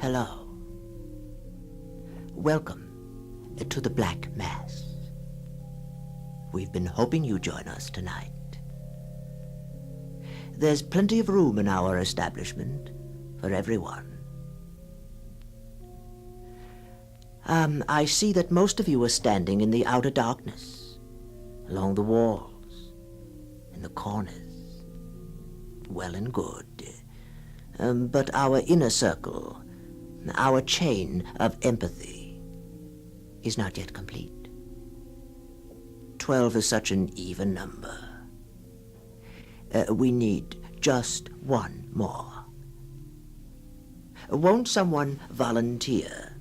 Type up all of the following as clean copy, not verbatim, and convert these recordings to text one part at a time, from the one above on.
Hello. Welcome to the Black Mass. We've been hoping you'd join us tonight. There's plenty of room in our establishment for everyone. I see that most of you are standing in the outer darkness, along the walls, in the corners. Well and good. But our inner circle, our chain of empathy, is not yet complete. 12 is such an even number. We need just one more. Won't someone volunteer?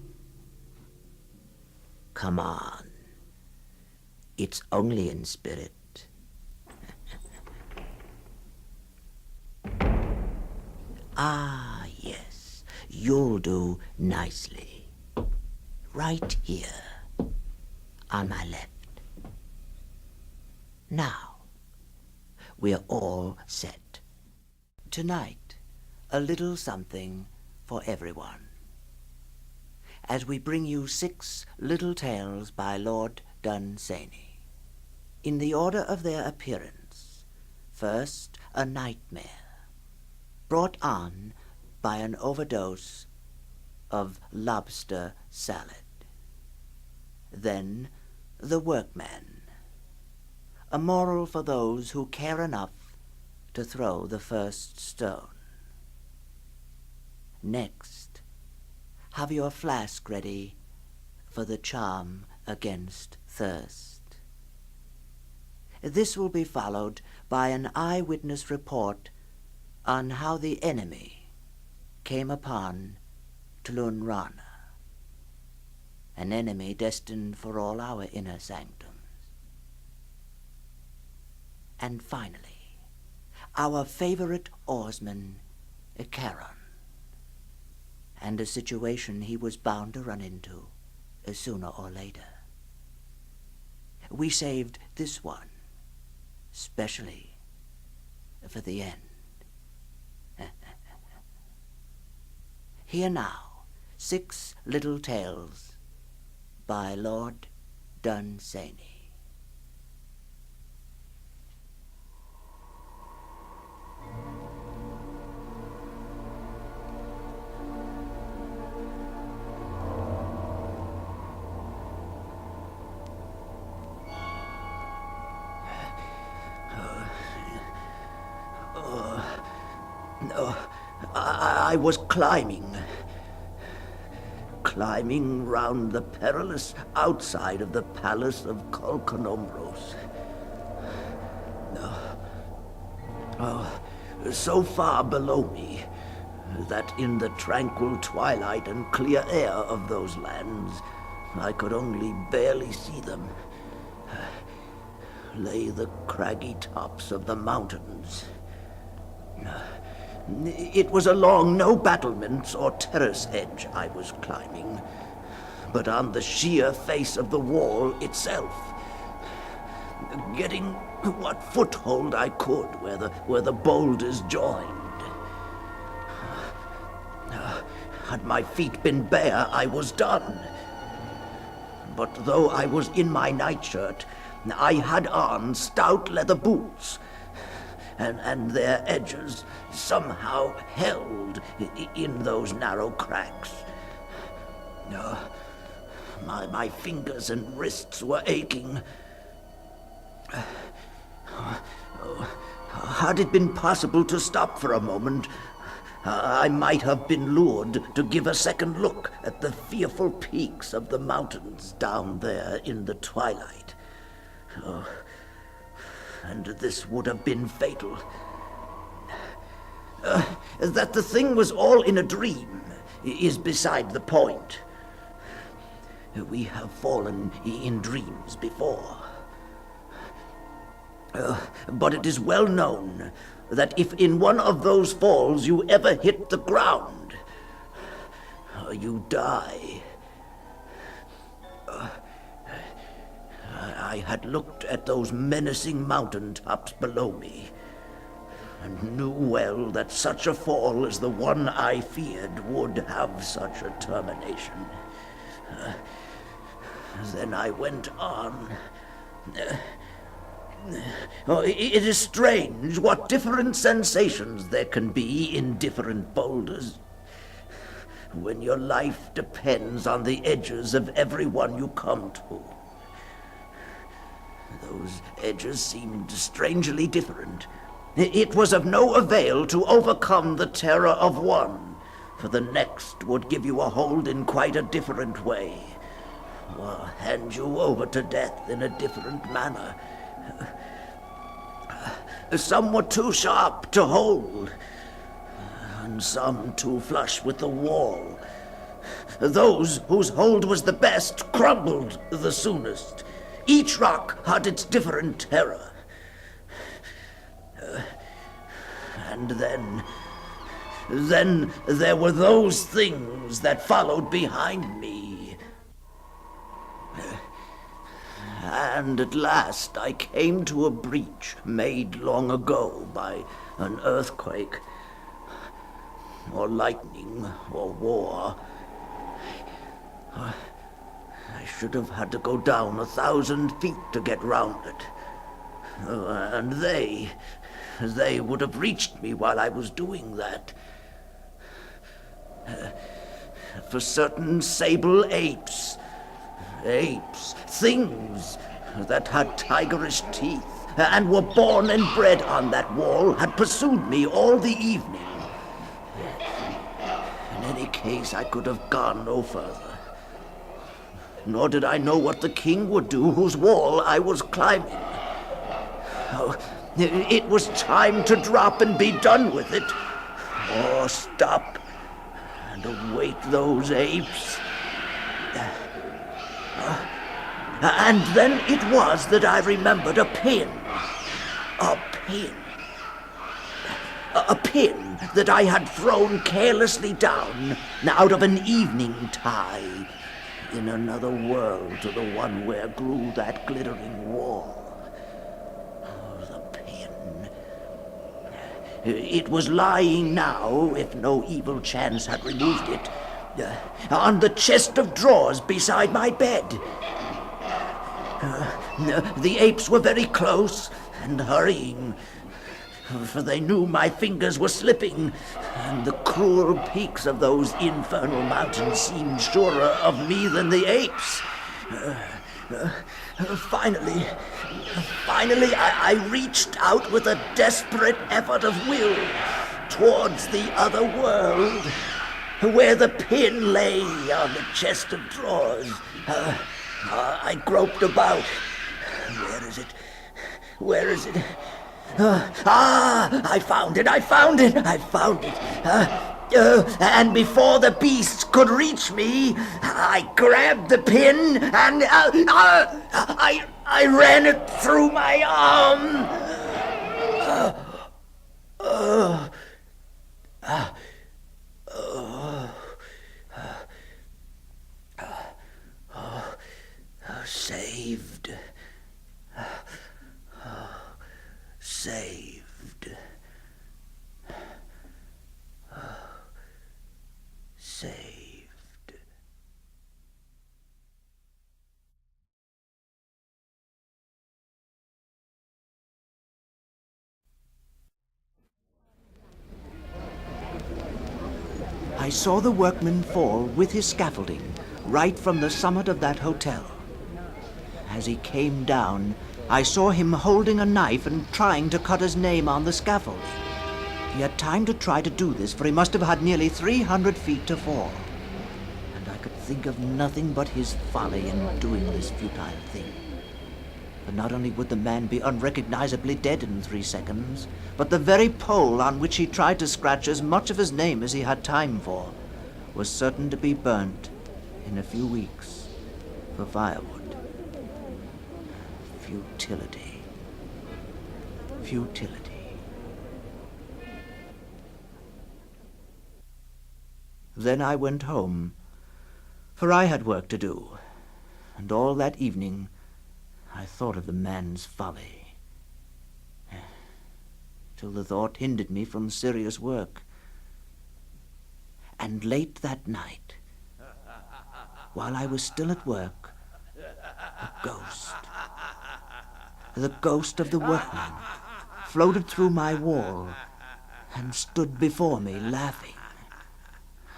Come on. It's only in spirit. Ah, yes. You'll do nicely. Right here, on my left. Now, we're all set. Tonight, a little something for everyone, as we bring you 6 little tales by Lord Dunsany, in the order of their appearance. First, a nightmare, brought on by an overdose of lobster salad. Then, the Workman, a moral for those who care enough to throw the first stone. Next, have your flask ready for the charm against thirst. This will be followed by an eyewitness report on how the enemy came upon Thlunrana, an enemy destined for all our inner sanctums. And finally, our favorite oarsman, Charon, and a situation he was bound to run into sooner or later. We saved this one specially for the end. Here now, 6 little tales by Lord Dunsany. I was climbing round the perilous outside of the palace of Karna-Vootra. So far below me that in the tranquil twilight and clear air of those lands, I could only barely see them, lay the craggy tops of the mountains. It was along no battlements or terrace edge I was climbing, but on the sheer face of the wall itself, getting what foothold I could where the boulders joined. Had my feet been bare, I was done. But though I was in my nightshirt, I had on stout leather boots, and their edges somehow held in those narrow cracks. My fingers and wrists were aching. Had it been possible to stop for a moment, I might have been lured to give a second look at the fearful peaks of the mountains down there in the twilight. And this would have been fatal. That the thing was all in a dream is beside the point. We have fallen in dreams before. But it is well known that if in one of those falls you ever hit the ground, you die. I had looked at those menacing mountain tops below me, and knew well that such a fall as the one I feared would have such a termination. Then I went on. It is strange what different sensations there can be in different boulders. When your life depends on the edges of every one you come to. Those edges seemed strangely different. It was of no avail to overcome the terror of one, for the next would give you a hold in quite a different way, or hand you over to death in a different manner. Some were too sharp to hold, and some too flush with the wall. Those whose hold was the best crumbled the soonest. Each rock had its different terror. And then there were those things that followed behind me. And at last I came to a breach made long ago by an earthquake, or lightning, or war. I should have had to go down 1,000 feet to get round it. And they would have reached me while I was doing that. For certain sable apes, things that had tigerish teeth and were born and bred on that wall, had pursued me all the evening. In any case, I could have gone no further. Nor did I know what the king would do whose wall I was climbing. Oh, it was time to drop and be done with it, or stop and await those apes. And then it was that I remembered a pin. A pin that I had thrown carelessly down out of an evening tide in another world to the one where grew that glittering wall. Oh, the pin. It was lying now, if no evil chance had removed it, on the chest of drawers beside my bed. The apes were very close and hurrying, for they knew my fingers were slipping, and the cruel peaks of those infernal mountains seemed surer of me than the apes. Finally, I reached out with a desperate effort of will towards the other world, where the pin lay on the chest of drawers. I groped about. Where is it? I found it. And before the beasts could reach me, I grabbed the pin and I ran it through my arm. Saved. Saved. Saved. I saw the workman fall with his scaffolding right from the summit of that hotel. As he came down, I saw him holding a knife and trying to cut his name on the scaffold. He had time to try to do this, for he must have had nearly 300 feet to fall. And I could think of nothing but his folly in doing this futile thing. For not only would the man be unrecognizably dead in 3 seconds, but the very pole on which he tried to scratch as much of his name as he had time for was certain to be burnt in a few weeks for firewood. Futility. Then I went home, for I had work to do, and all that evening I thought of the man's folly. till the thought hindered me from serious work. And late that night, while I was still at work, the ghost of the workman, floated through my wall and stood before me laughing.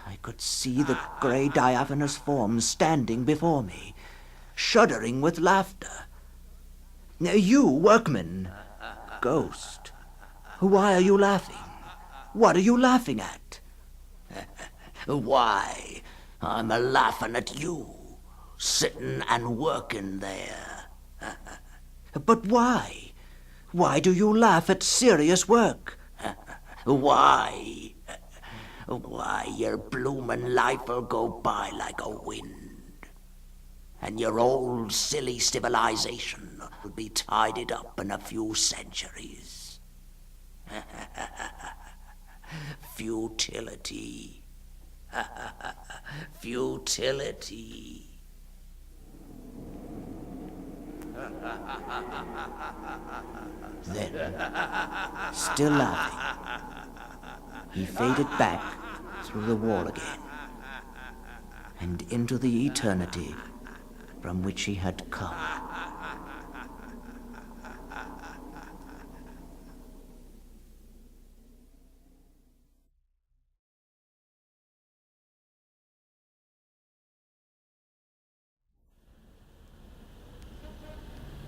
I could see the grey diaphanous form standing before me, shuddering with laughter. You, workman, ghost, why are you laughing? What are you laughing at? Why, I'm a-laughing at you, sitting and working there. But why? Why do you laugh at serious work? Why, your bloomin' life'll go by like a wind, and your old silly civilization will be tidied up in a few centuries. Futility. Futility. Then, still laughing, he faded back through the wall again and into the eternity from which he had come.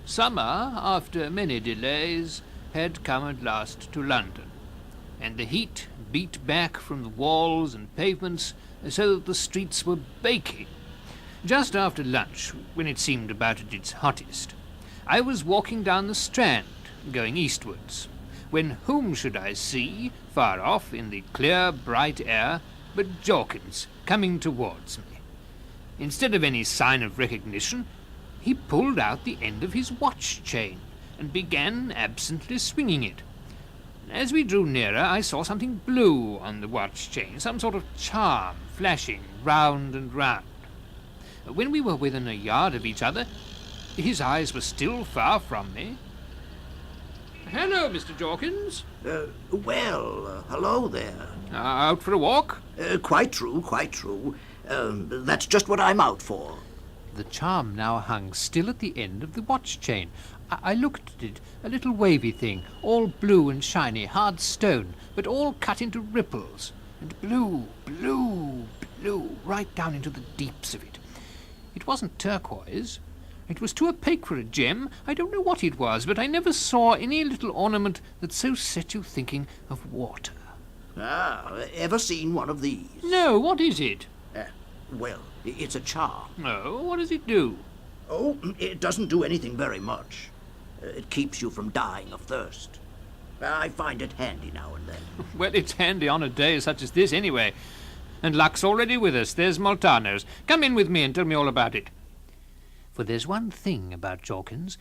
Summer, after many delays, had come at last to London, and the heat beat back from the walls and pavements so that the streets were baking. Just after lunch, when it seemed about at its hottest, I was walking down the Strand, going eastwards, when whom should I see, far off in the clear, bright air, but Jawkins coming towards me. Instead of any sign of recognition, he pulled out the end of his watch chain and began absently swinging it. As we drew nearer, I saw something blue on the watch chain, some sort of charm flashing round and round. When we were within a yard of each other, his eyes were still far from me. "Hello, Mr. Jawkins." Hello there. Out for a walk?" Quite true, quite true. That's just what I'm out for. The charm now hung still at the end of the watch chain. I looked at it, a little wavy thing, all blue and shiny, hard stone, but all cut into ripples, and blue, right down into the deeps of it. It wasn't turquoise. It was too opaque for a gem. I don't know what it was, but I never saw any little ornament that so set you thinking of water. Ever seen one of these? No, what is it? It's a charm. Oh, what does it do? Oh, it doesn't do anything very much. It keeps you from dying of thirst. I find it handy now and then. Well, it's handy on a day such as this anyway. And luck's already with us. There's Moltano's. Come in with me and tell me all about it. For there's one thing about Jawkins,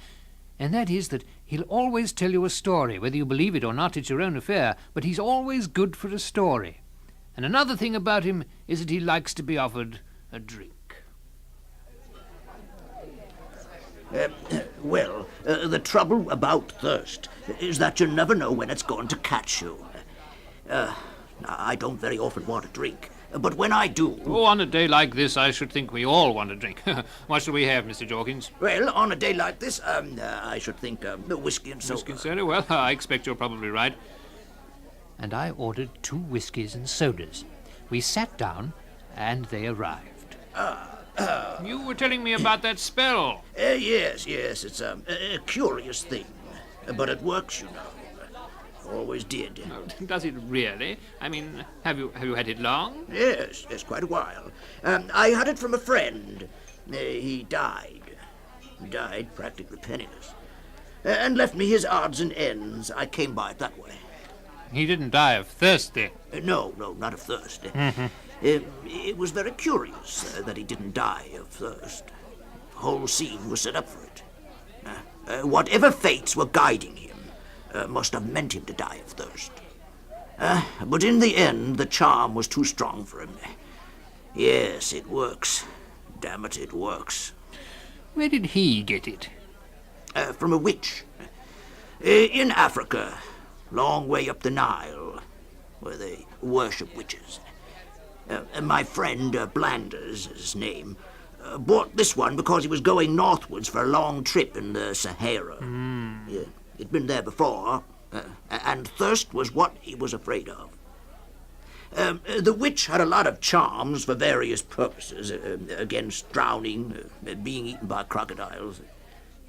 and that is that he'll always tell you a story. Whether you believe it or not, it's your own affair, but he's always good for a story. And another thing about him is that he likes to be offered a drink. The trouble about thirst is that you never know when it's going to catch you. I don't very often want a drink, but when I do... Oh, on a day like this, I should think we all want a drink. What shall we have, Mr. Jawkins? Well, on a day like this, I should think whiskey and soda. Whiskey and soda? Well, I expect you're probably right. And I ordered 2 whiskies and sodas. We sat down, and they arrived. You were telling me about that spell. Yes, it's a curious thing, but it works, you know. Always did. Oh, does it really? I mean, have you had it long? Yes, quite a while. I had it from a friend. He died. Practically penniless. And left me his odds and ends. I came by it that way. He didn't die of thirst, then? No, not of thirst. Mm-hmm. It was very curious that he didn't die of thirst. The whole scene was set up for it. Whatever fates were guiding him must have meant him to die of thirst. But in the end, the charm was too strong for him. Yes, it works. Damn it, it works. Where did he get it? From a witch. In Africa. long way up the Nile, where they worship witches. My friend, Blanders, his name, bought this one because he was going northwards for a long trip in the Sahara. Yeah, he'd been there before, and thirst was what he was afraid of. The witch had a lot of charms for various purposes, against drowning, being eaten by crocodiles,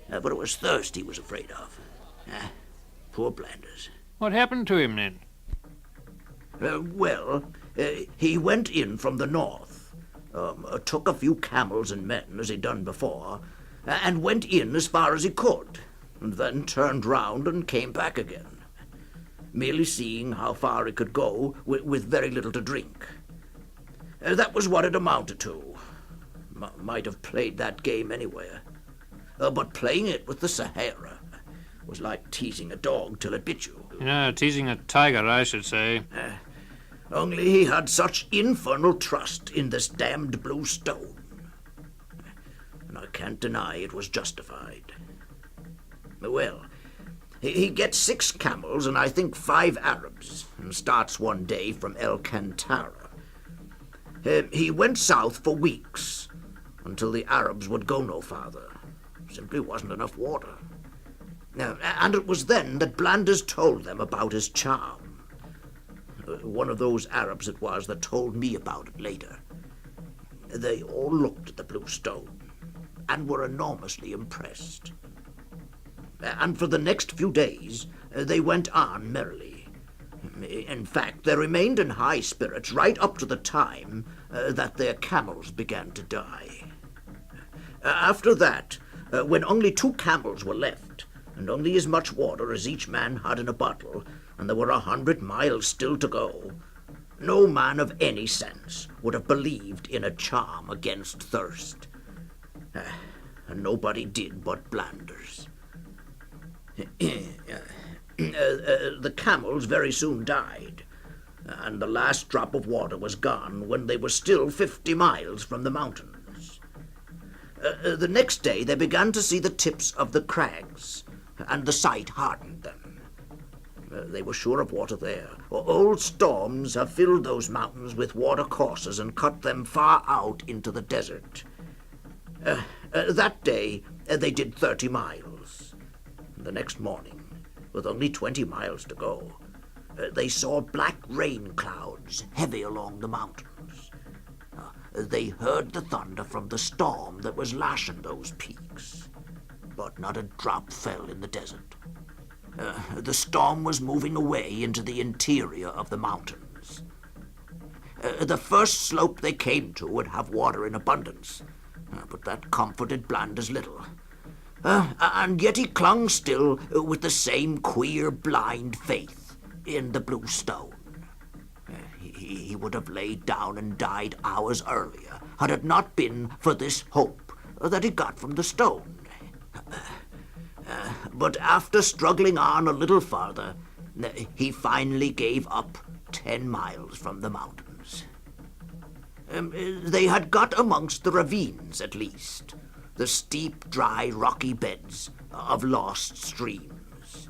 but it was thirst he was afraid of. Poor Blanders. What happened to him then? He went in from the north, took a few camels and men, as he'd done before, and went in as far as he could, and then turned round and came back again, merely seeing how far he could go with very little to drink. That was what it amounted to. Might have played that game anywhere, but playing it with the Sahara was like teasing a dog till it bit you. Teasing a tiger, I should say. Only he had such infernal trust in this damned blue stone. And I can't deny it was justified. Well, he gets 6 camels and I think 5 Arabs, and starts one day from El Kantara. He went south for weeks, until the Arabs would go no farther. Simply wasn't enough water. And it was then that Blanders told them about his charm. One of those Arabs it was that told me about it later. They all looked at the blue stone and were enormously impressed. And for the next few days, they went on merrily. In fact, they remained in high spirits right up to the time that their camels began to die. After that, when only 2 camels were left, and only as much water as each man had in a bottle, and there were 100 miles still to go, no man of any sense would have believed in a charm against thirst. And nobody did but Blanders. The camels very soon died, and the last drop of water was gone when they were still 50 miles from the mountains. The next day they began to see the tips of the crags, and the sight heartened them. They were sure of water there. Old storms have filled those mountains with water courses and cut them far out into the desert. That day they did 30 miles. The next morning, with only 20 miles to go, they saw black rain clouds heavy along the mountains. They heard the thunder from the storm that was lashing those peaks, but not a drop fell in the desert. The storm was moving away into the interior of the mountains. The first slope they came to would have water in abundance, but that comforted Blanders little. And yet he clung still with the same queer, blind faith in the blue stone. He would have laid down and died hours earlier had it not been for this hope that he got from the stone. But after struggling on a little farther, he finally gave up 10 miles from the mountains. They had got amongst the ravines, at least, the steep, dry, rocky beds of lost streams.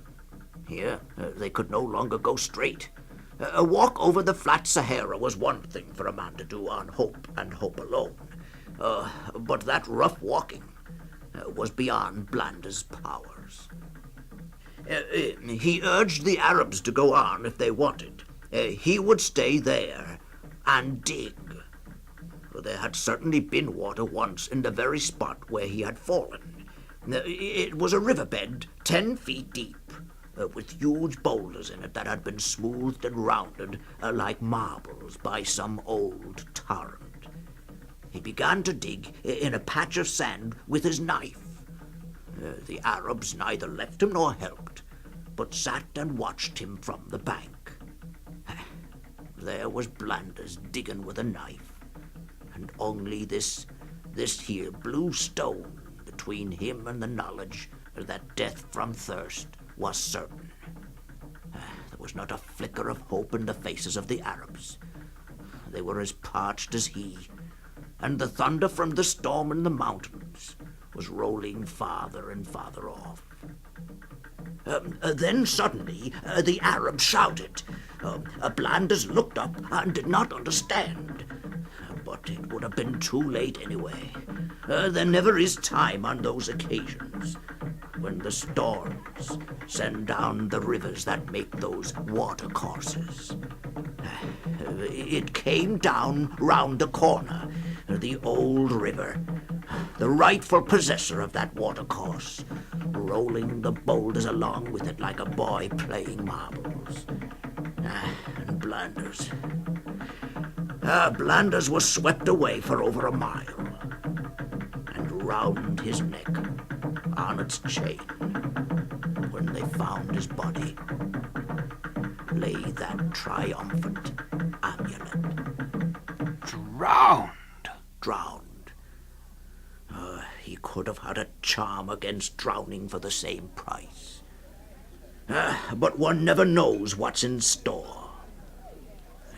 Here, they could no longer go straight. A walk over the flat Sahara was one thing for a man to do on hope and hope alone. But that rough walking was beyond Blanders' powers. He urged the Arabs to go on if they wanted. He would stay there and dig. There had certainly been water once in the very spot where he had fallen. It was a riverbed 10 feet deep, with huge boulders in it that had been smoothed and rounded like marbles by some old torrent. He began to dig in a patch of sand with his knife. The Arabs neither left him nor helped, but sat and watched him from the bank. There was Blanders digging with a knife, and only this here blue stone between him and the knowledge that death from thirst was certain. There was not a flicker of hope in the faces of the Arabs. They were as parched as he, and the thunder from the storm in the mountains was rolling farther and farther off. Then suddenly the Arab shouted. Blanders looked up and did not understand. But it would have been too late anyway. There never is time on those occasions when the storms send down the rivers that make those watercourses. It came down round the corner, the old river, the rightful possessor of that watercourse, rolling the boulders along with it like a boy playing marbles. And Blanders. Blanders was swept away for over a mile, and round his neck, on its chain, when they found his body, lay that triumphant amulet. Drowned. Drowned. He could have had a charm against drowning for the same price. But one never knows what's in store.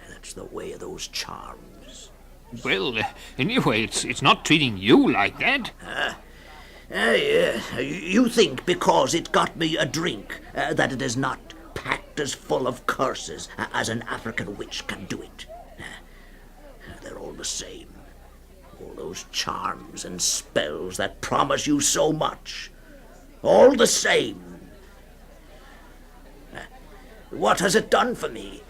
That's the way of those charms. Well, anyway, it's not treating you like that. You think because it got me a drink that it is not packed as full of curses as an African witch can do it. They're all the same. All those charms and spells that promise you so much. All the same. What has it done for me?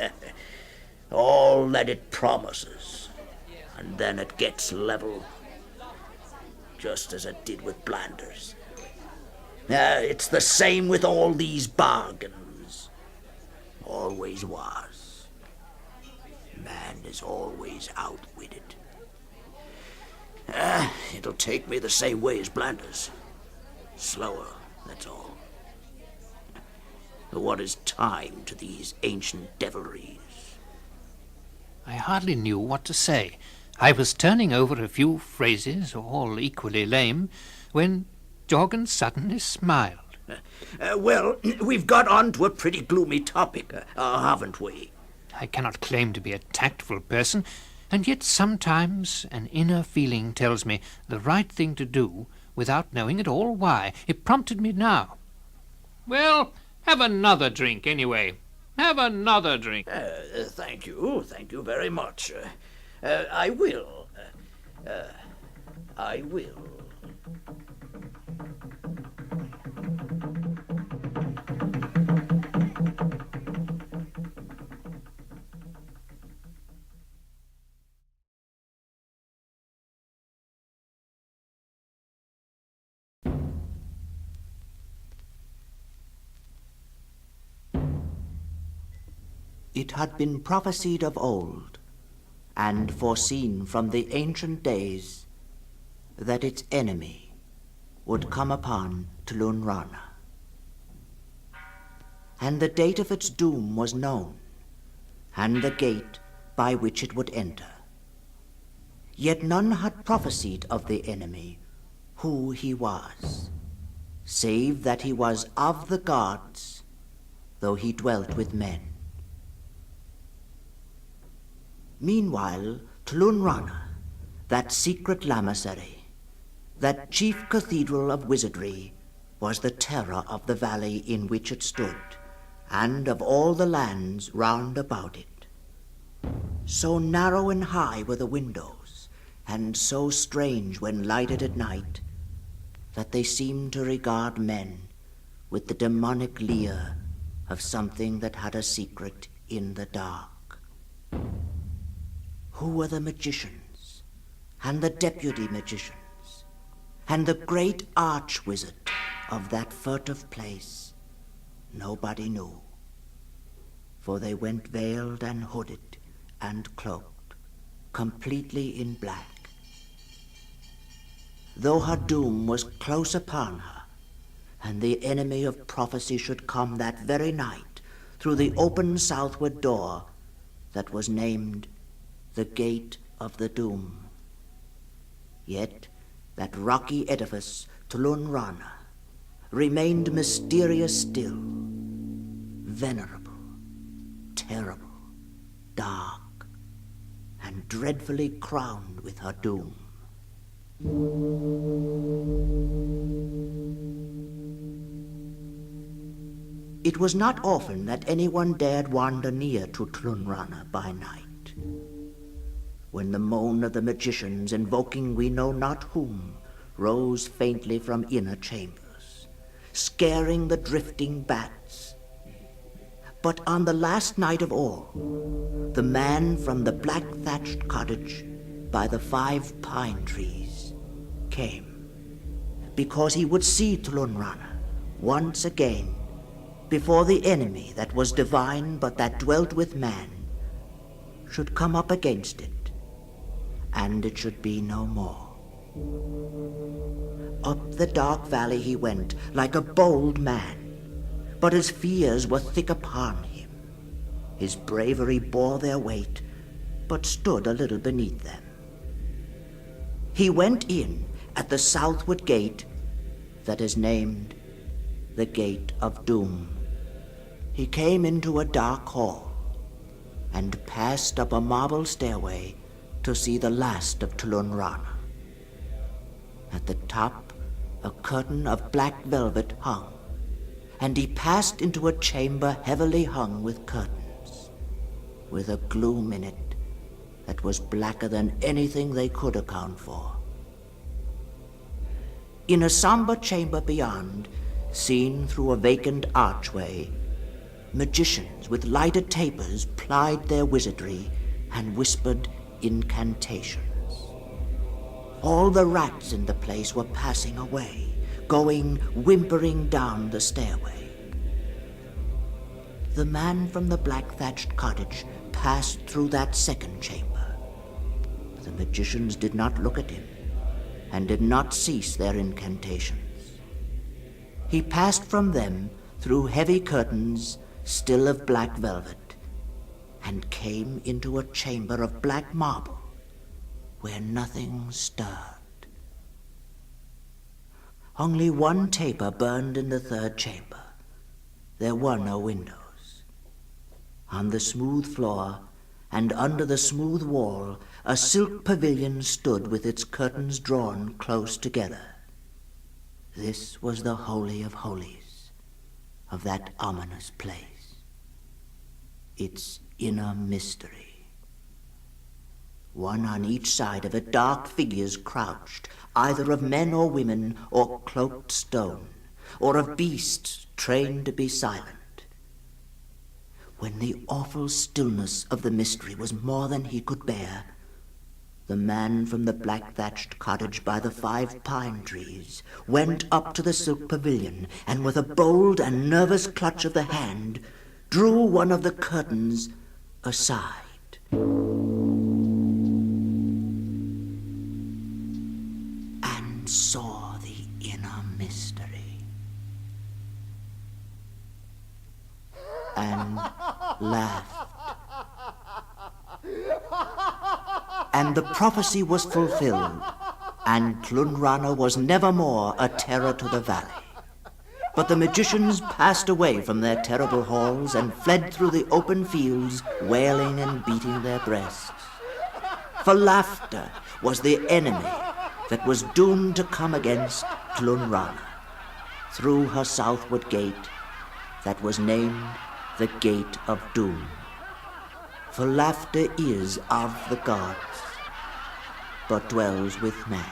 All that it promises. And then it gets level. Just as it did with Blanders. It's the same with all these bargains. Always was. Man is always outwitted. It'll take me the same way as Blanders. Slower, that's all. What is time to these ancient devilries? I hardly knew what to say. I was turning over a few phrases, all equally lame, when Jorgen suddenly smiled. Well, we've got on to a pretty gloomy topic, haven't we? I cannot claim to be a tactful person, and yet sometimes an inner feeling tells me the right thing to do without knowing at all why. It prompted me now. Well, have another drink anyway. Have another drink. Thank you very much. I will. I will. It had been prophesied of old, and foreseen from the ancient days, that its enemy would come upon Thlunrana. And the date of its doom was known, and the gate by which it would enter. Yet none had prophesied of the enemy who he was, save that he was of the gods, though he dwelt with men. Meanwhile, Thlunrana, that secret lamasery, that chief cathedral of wizardry, was the terror of the valley in which it stood, and of all the lands round about it. So narrow and high were the windows, and so strange when lighted at night, that they seemed to regard men with the demonic leer of something that had a secret in the dark. Who were the magicians, and the deputy magicians, and the great arch-wizard of that furtive place? Nobody knew, for they went veiled and hooded and cloaked, completely in black. Though her doom was close upon her, and the enemy of prophecy should come that very night through the open southward door that was named the Gate of the Doom. Yet that rocky edifice, Thlunrana, remained mysterious still, venerable, terrible, dark, and dreadfully crowned with her doom. It was not often that anyone dared wander near to Thlunrana by night. When the moan of the magicians invoking we know not whom rose faintly from inner chambers, scaring the drifting bats. But on the last night of all, the man from the black-thatched cottage by the 5 pine trees came, because he would see Thlunrana once again before the enemy that was divine but that dwelt with man should come up against it, and it should be no more. Up the dark valley he went like a bold man, but his fears were thick upon him. His bravery bore their weight, but stood a little beneath them. He went in at the southward gate that is named the Gate of Doom. He came into a dark hall and passed up a marble stairway to see the last of Thlunrana. At the top, a curtain of black velvet hung, and he passed into a chamber heavily hung with curtains, with a gloom in it that was blacker than anything they could account for. In a somber chamber beyond, seen through a vacant archway, magicians with lighted tapers plied their wizardry and whispered incantations. All the rats in the place were passing away, going whimpering down the stairway. The man from the black-thatched cottage passed through that second chamber. The magicians did not look at him, and did not cease their incantations. He passed from them through heavy curtains, still of black velvet, and came into a chamber of black marble, where nothing stirred. Only one taper burned in the third chamber. There were no windows. On the smooth floor and under the smooth wall, a silk pavilion stood with its curtains drawn close together. This was the Holy of Holies of that ominous place, its inner mystery. One on each side of it, dark figures crouched, either of men or women, or cloaked stone, or of beasts trained to be silent. When the awful stillness of the mystery was more than he could bear, the man from the black-thatched cottage by the 5 pine trees went up to the silk pavilion, and with a bold and nervous clutch of the hand, drew one of the curtains aside. And saw the inner mystery. And laughed. And the prophecy was fulfilled, and Thlunrana was nevermore a terror to the valley. But the magicians passed away from their terrible halls and fled through the open fields, wailing and beating their breasts. For laughter was the enemy that was doomed to come against Thlunrana through her southward gate that was named the Gate of Doom. For laughter is of the gods, but dwells with man.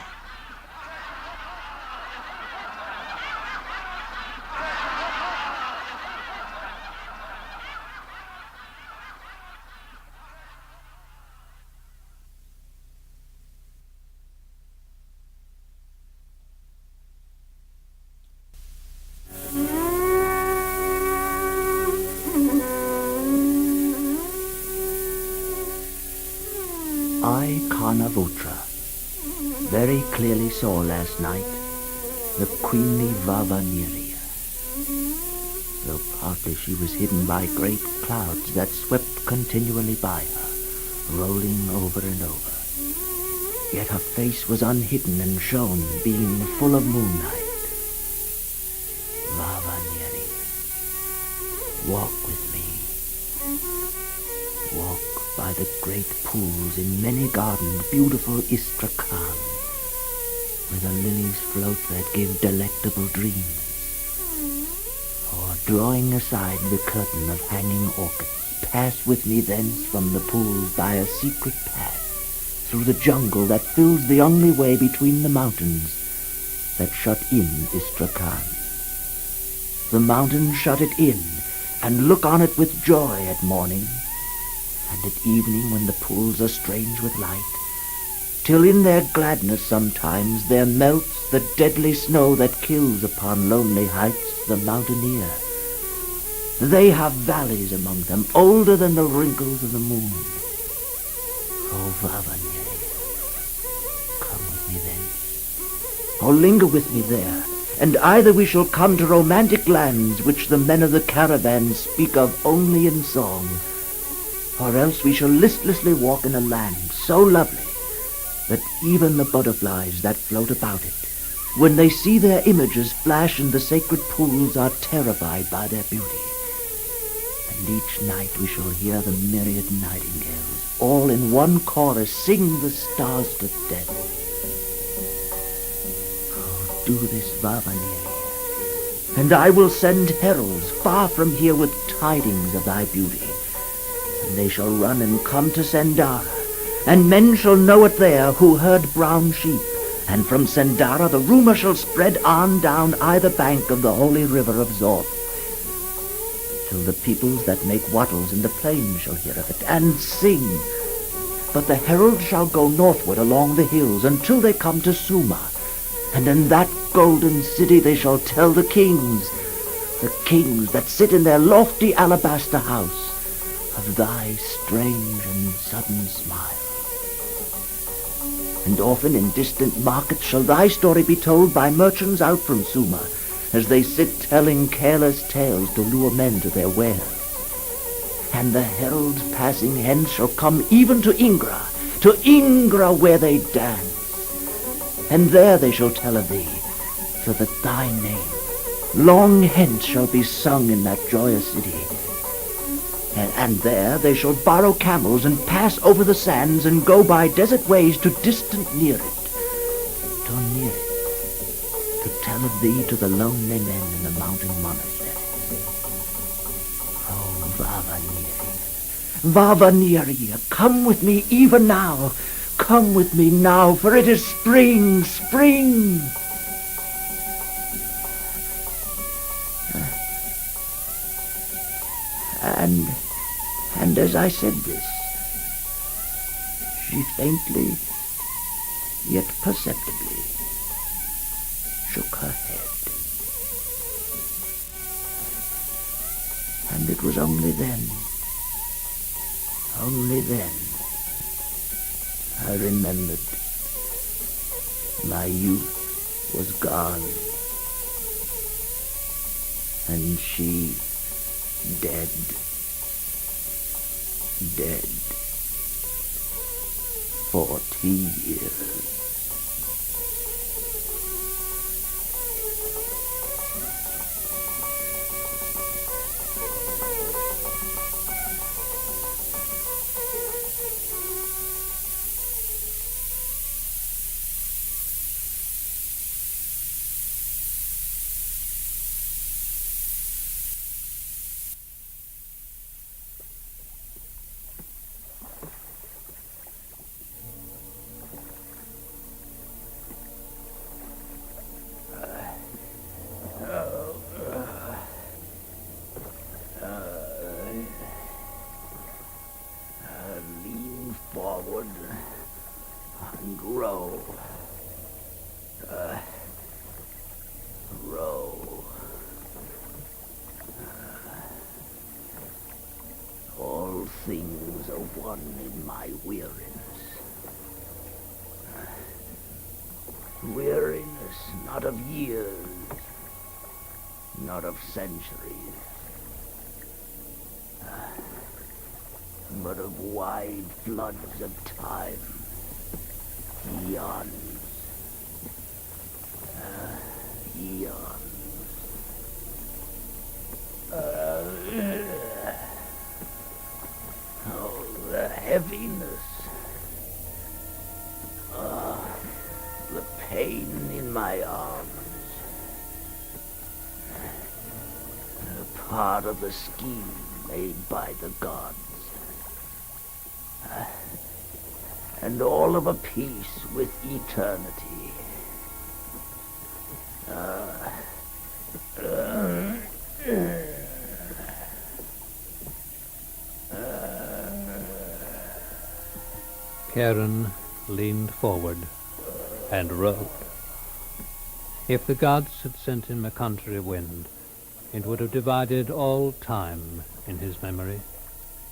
I, Karna-Vootra, very clearly saw last night the queenly Vava-Niria, though partly she was hidden by great clouds that swept continually by her, rolling over and over. Yet her face was unhidden and shone, being full of moonlight. Vava-Niria, walk with me. Walk by the great pools in many-gardened, beautiful Istrakhan, where the lilies float that give delectable dreams. Or drawing aside the curtain of hanging orchids, pass with me thence from the pool by a secret path, through the jungle that fills the only way between the mountains that shut in Istrakhan. The mountains shut it in, and look on it with joy at morning, and at evening when the pools are strange with light, till in their gladness sometimes there melts the deadly snow that kills upon lonely heights the mountaineer. They have valleys among them, older than the wrinkles of the moon. Oh, Vavanier, come with me thence, or linger with me there, and either we shall come to romantic lands which the men of the caravan speak of only in song, or else we shall listlessly walk in a land so lovely that even the butterflies that float about it, when they see their images flash in the sacred pools, are terrified by their beauty. And each night we shall hear the myriad nightingales, all in one chorus, sing the stars to death. Oh, do this, Vavanier, and I will send heralds far from here with tidings of thy beauty, and they shall run and come to Sendara, and men shall know it there who herd brown sheep, and from Sendara the rumor shall spread on down either bank of the holy river of Zorth, till the peoples that make wattles in the plain shall hear of it, and sing. But the heralds shall go northward along the hills until they come to Suma, and in that golden city they shall tell the kings that sit in their lofty alabaster house, of thy strange and sudden smile. And often in distant markets shall thy story be told by merchants out from Suma, as they sit telling careless tales to lure men to their wares. And the heralds passing hence shall come even to Ingra where they dance. And there they shall tell of thee, so that thy name long hence shall be sung in that joyous city. And there they shall borrow camels and pass over the sands and go by desert ways to distant Near it, to tell of thee to the lonely men in the mountain monasteries. Oh, Vavanier, come with me even now. Come with me now, for it is spring, spring. And as I said this, she faintly, yet perceptibly, shook her head. And it was only then, I remembered my youth was gone, and she dead. 40 years. Row. All things are one in my weariness. Weariness not of years, not of centuries, but of wide floods of time, eons. Oh, the heaviness. The pain in my arms. The of the scheme made by the gods. And all of a piece with eternity. Charon leaned forward and wrote. If the gods had sent him a contrary wind, it would have divided all time in his memory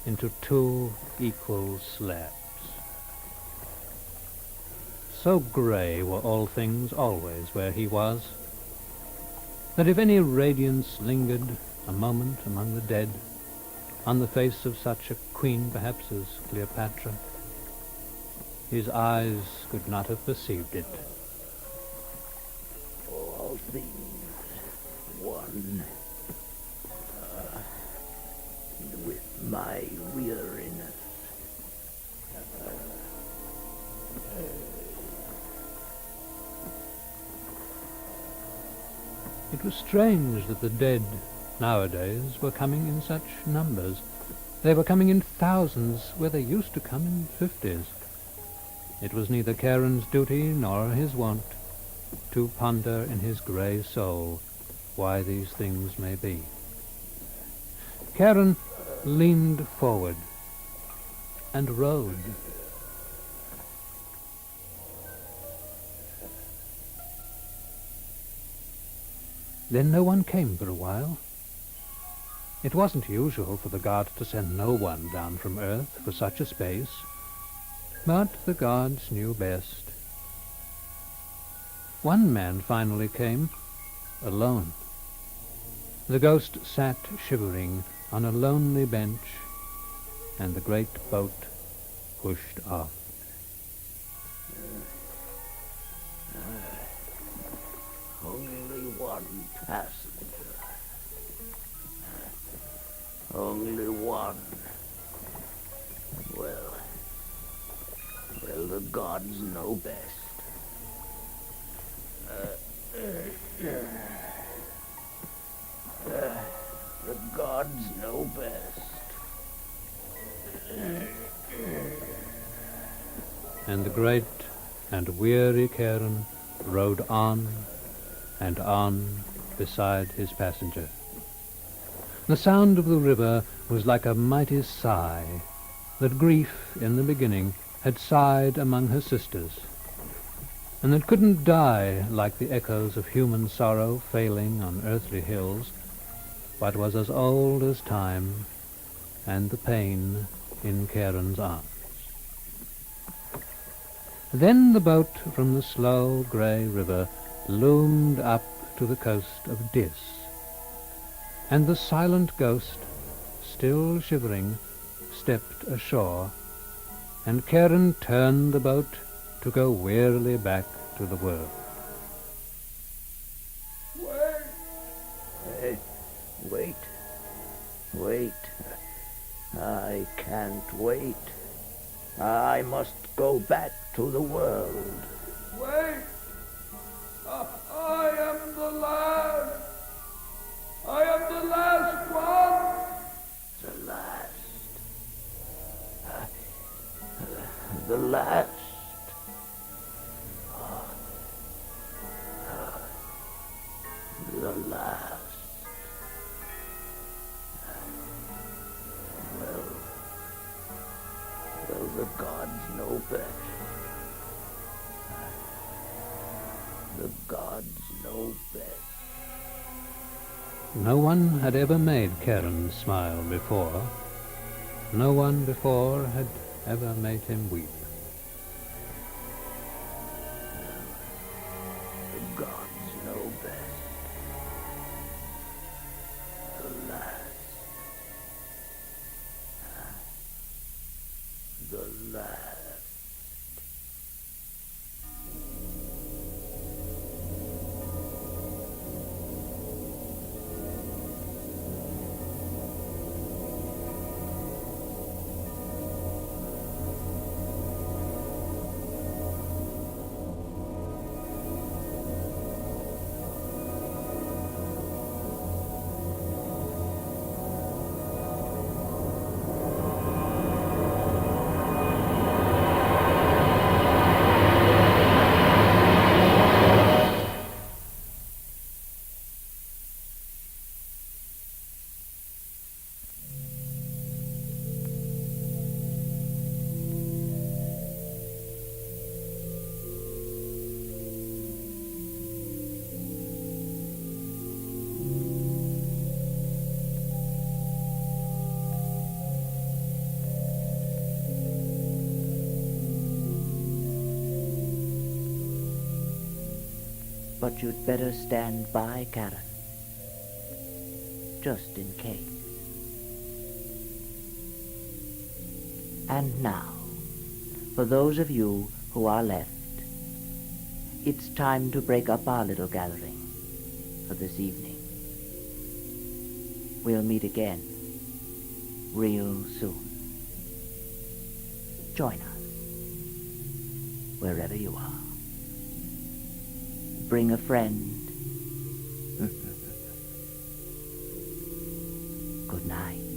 into 2 equal slabs. So grey were all things always where he was, that if any radiance lingered a moment among the dead, on the face of such a queen perhaps as Cleopatra, his eyes could not have perceived it. All things one with my weariness. It was strange that the dead nowadays were coming in such numbers. They were coming in thousands where they used to come in 50s. It was neither Charon's duty nor his wont to ponder in his grey soul why these things may be. Charon leaned forward and rode. Then no one came for a while. It wasn't usual for the gods to send no one down from earth for such a space, but the gods knew best. One man finally came, alone. The ghost sat shivering on a lonely bench, and the great boat pushed off. Only one passenger. Only one. Well, the gods know best. The gods know best. And the great and weary Charon rode on and on beside his passenger. The sound of the river was like a mighty sigh that grief in the beginning had sighed among her sisters, and that couldn't die like the echoes of human sorrow failing on earthly hills, but was as old as time and the pain in Charon's arms. Then the boat from the slow grey river loomed up to the coast of Dis, and the silent ghost, still shivering, stepped ashore, and Charon turned the boat to go wearily back to the world. Wait. I can't wait. I must go back to the world. Wait! I am the last! I am the last one! The last. The last. The last. Well, the gods know best. The gods know best. No one had ever made Charon smile before. No one before had ever made him weep. The gods know best. The last. The last. But you'd better stand by, Charon. Just in case. And now, for those of you who are left, it's time to break up our little gathering for this evening. We'll meet again real soon. Join us wherever you are. Bring a friend. Good night.